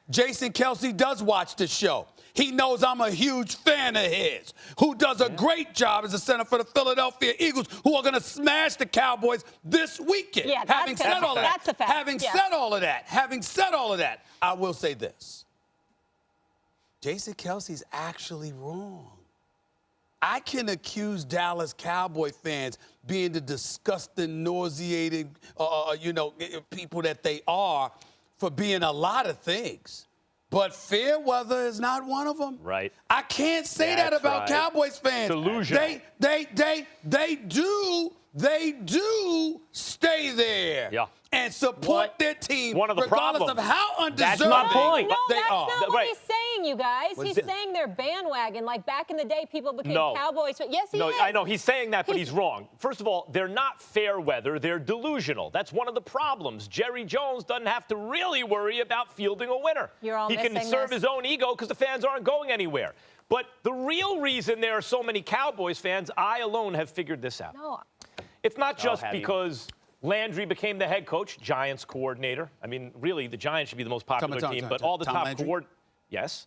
Jason Kelsey does watch the show. He knows I'm a huge fan of his, who does a great job as a center for the Philadelphia Eagles, who are going to smash the Cowboys this weekend. Yeah, Having said all that, that's a fact. having said all of that, I will say this. Jason Kelsey's actually wrong. I can accuse Dallas Cowboy fans being the disgusting, nauseating, people that they are for being a lot of things. But fair weather is not one of them. Right. I can't say that about Cowboys fans. Delusional. They do stay there. Yeah. And support their team, One of the regardless problems. of how undeserving That's my point. No, they that's are. not what he's saying, you guys. He's it? saying they're bandwagon. Like back in the day, people became No. Cowboys. Yes, he is. I know. He's saying that, but he's wrong. First of all, they're not fair weather. They're delusional. That's one of the problems. Jerry Jones doesn't have to really worry about fielding a winner. You're all He can missing serve this. his own ego because the fans aren't going anywhere. But the real reason there are so many Cowboys fans, I alone have figured this out. No. It's not just because Landry became the head coach, Giants coordinator. I mean, really, the Giants should be the most popular team, but all the top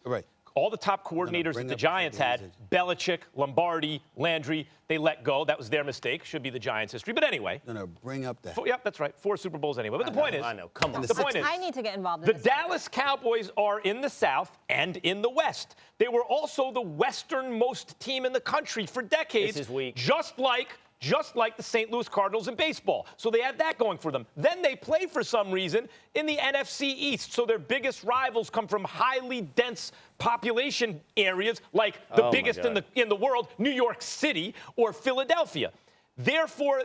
Right. all the top coordinators that the Giants had, Belichick, Lombardi, Landry, they let go. That was their mistake. Should be the Giants' history. But anyway. No, bring up that. Yep, that's right. 4 Super Bowls anyway. But the point is. I know. Come on. The point is. I need to get involved in the this. Dallas Cowboys are in the South and in the West. They were also the westernmost team in the country for decades. This is weak. Just like the St. Louis Cardinals in baseball. So they have that going for them. Then they play, for some reason, in the NFC East. So their biggest rivals come from highly dense population areas like the biggest in the world, New York City or Philadelphia. Therefore,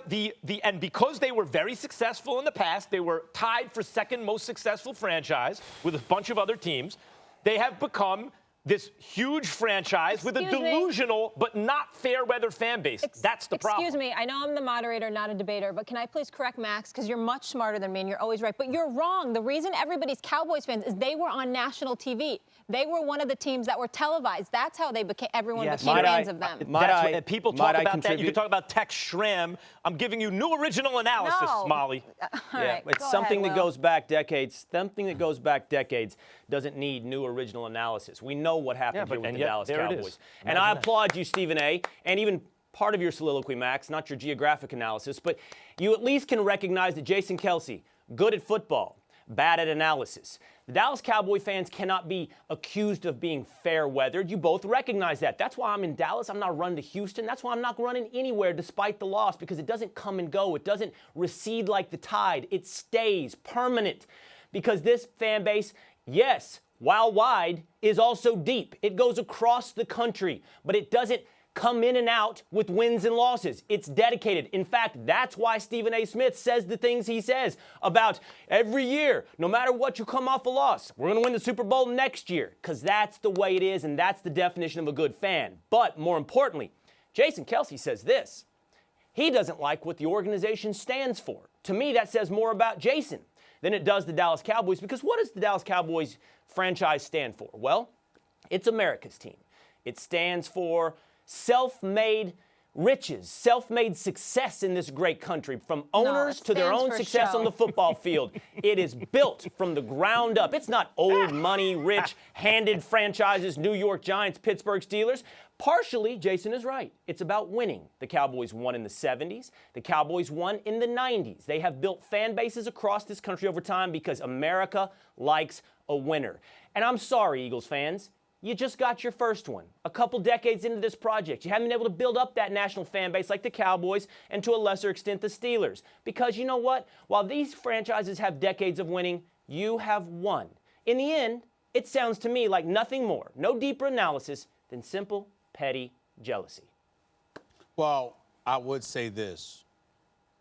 and because they were very successful in the past, they were tied for second most successful franchise with a bunch of other teams. They have become this huge franchise with a delusional but not fair weather fan base. That's the problem. Excuse me. I know I'm the moderator, not a debater, but can I please correct Max? Because you're much smarter than me and you're always right. But you're wrong. The reason everybody's Cowboys fans is they were on national TV. They were one of the teams that were televised. That's how they became. Everyone became fans of them. People talk about that. You can talk about Tex Schramm. I'm giving you new original analysis, Molly. Right, it's something that goes back decades. Something that goes back decades doesn't need new original analysis. We know what happened here with the Dallas Cowboys. And I applaud you, Stephen A., and even part of your soliloquy, Max, not your geographic analysis, but you at least can recognize that Jason Kelsey, good at football, bad at analysis. The Dallas Cowboy fans cannot be accused of being fair-weathered. You both recognize that. That's why I'm in Dallas. I'm not running to Houston. That's why I'm not running anywhere despite the loss, because it doesn't come and go. It doesn't recede like the tide. It stays permanent because this fan base, yes, while wide, is also deep. It goes across the country, but it doesn't come in and out with wins and losses. It's dedicated. In fact, that's why Stephen A. Smith says the things he says about every year, no matter what you come off a loss, we're going to win the Super Bowl next year, because that's the way it is, and that's the definition of a good fan. But more importantly, Jason Kelsey says this. He doesn't like what the organization stands for. To me, that says more about Jason than it does the Dallas Cowboys, because what does the Dallas Cowboys franchise stand for? Well, it's America's team. It stands for self-made riches, self-made success in this great country, from owners to their own success on the football field. It is built from the ground up. It's not old money, rich, handed franchises, New York Giants, Pittsburgh Steelers. Partially, Jason is right. It's about winning. The Cowboys won in the 70s. The Cowboys won in the 90s. They have built fan bases across this country over time because America likes a winner. And I'm sorry, Eagles fans. You just got your first one. A couple decades into this project, you haven't been able to build up that national fan base like the Cowboys and to a lesser extent the Steelers. Because you know what? While these franchises have decades of winning, you have won. In the end, it sounds to me like nothing more, no deeper analysis than simple, petty jealousy. Well, I would say this.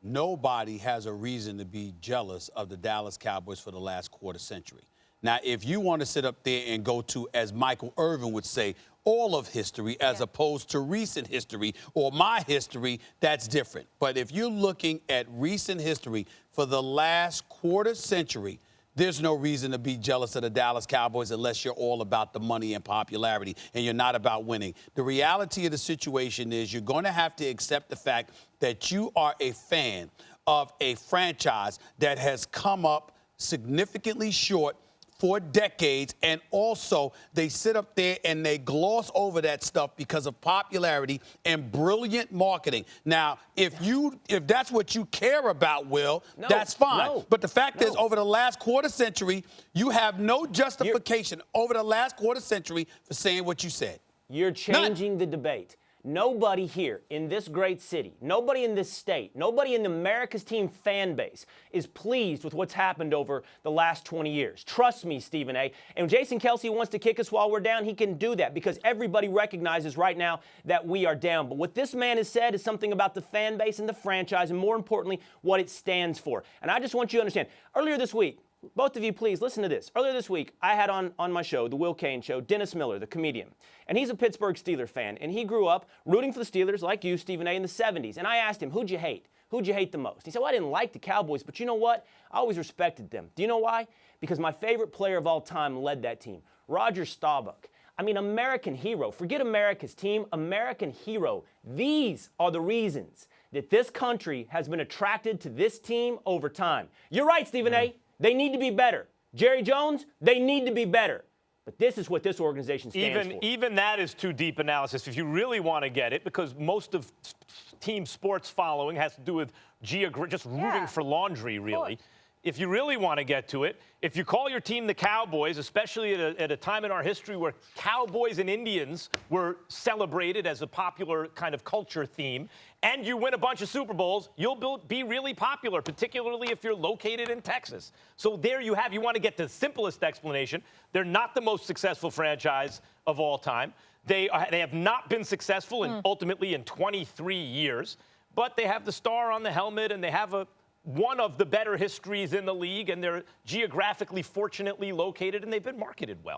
Nobody has a reason to be jealous of the Dallas Cowboys for the last quarter century. Now, if you want to sit up there and go to, as Michael Irvin would say, all of history as opposed to recent history or my history, that's different. But if you're looking at recent history for the last quarter century, there's no reason to be jealous of the Dallas Cowboys unless you're all about the money and popularity and you're not about winning. The reality of the situation is you're going to have to accept the fact that you are a fan of a franchise that has come up significantly short for decades, and also they sit up there and they gloss over that stuff because of popularity and brilliant marketing. Now, if that's what you care about, Will, that's fine. No, but the fact is, over the last quarter century, you have no justification over the last quarter century for saying what you said. You're changing the debate. Nobody here in this great city, nobody in this state, nobody in America's team fan base is pleased with what's happened over the last 20 years. Trust me, Stephen A. And Jason Kelce wants to kick us while we're down, he can do that because everybody recognizes right now that we are down. But what this man has said is something about the fan base and the franchise, and more importantly, what it stands for. And I just want you to understand, earlier this week, both of you, please listen to this. Earlier this week, I had on my show, The Will Cain Show, Dennis Miller, the comedian. And he's a Pittsburgh Steelers fan. And he grew up rooting for the Steelers, like you, Stephen A., in the 70s. And I asked him, who'd you hate? Who'd you hate the most? He said, well, I didn't like the Cowboys, but you know what? I always respected them. Do you know why? Because my favorite player of all time led that team, Roger Staubach. I mean, American hero. Forget America's team, American hero. These are the reasons that this country has been attracted to this team over time. You're right, Stephen A. They need to be better. Jerry Jones, they need to be better. But this is what this organization stands for. Even that is too deep analysis if you really want to get it, because most of team sports following has to do with just rooting for laundry, really. If you really want to get to it, if you call your team the Cowboys, especially at a time in our history where Cowboys and Indians were celebrated as a popular kind of culture theme, and you win a bunch of Super Bowls, you'll be really popular, particularly if you're located in Texas. So there you have, you want to get the simplest explanation. They're not the most successful franchise of all time. They have not been successful ultimately in 23 years, but they have the star on the helmet, and they have one of the better histories in the league, and they're geographically fortunately located, and they've been marketed well.